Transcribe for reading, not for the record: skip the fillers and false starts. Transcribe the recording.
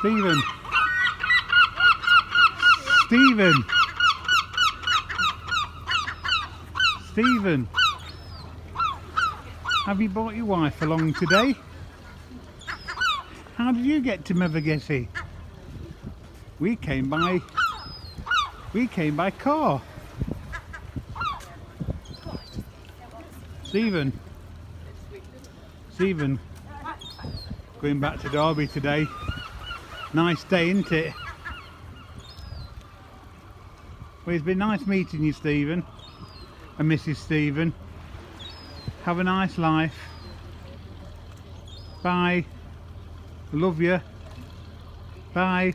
Stephen. Stephen. Stephen. Have you brought your wife along today? How did you get to Mevagissey? We came by car. Stephen. Stephen. Going back to Derby today. Nice day, isn't it? Well, it's been nice meeting you, Stephen. And Mrs. Stephen. Have a nice life. Bye. Love you. Bye.